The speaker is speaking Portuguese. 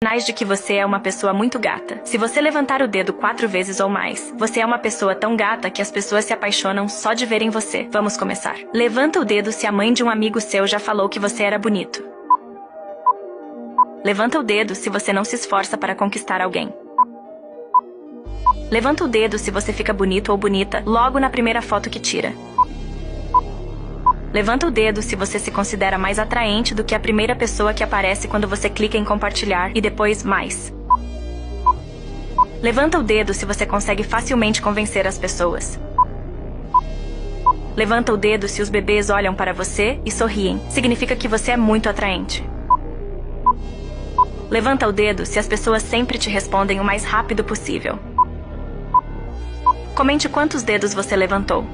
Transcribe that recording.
Sinais de que você é uma pessoa muito gata. Se você levantar o dedo 4 vezes ou mais, você é uma pessoa tão gata que as pessoas se apaixonam só de verem você. Vamos começar. Levanta o dedo se a mãe de um amigo seu já falou que você era bonito. Levanta o dedo se você não se esforça para conquistar alguém. Levanta o dedo se você fica bonito ou bonita logo na primeira foto que tira. Levanta o dedo se você se considera mais atraente do que a primeira pessoa que aparece quando você clica em compartilhar e depois mais. Levanta o dedo se você consegue facilmente convencer as pessoas. Levanta o dedo se os bebês olham para você e sorriem. Significa que você é muito atraente. Levanta o dedo se as pessoas sempre te respondem o mais rápido possível. Comente quantos dedos você levantou.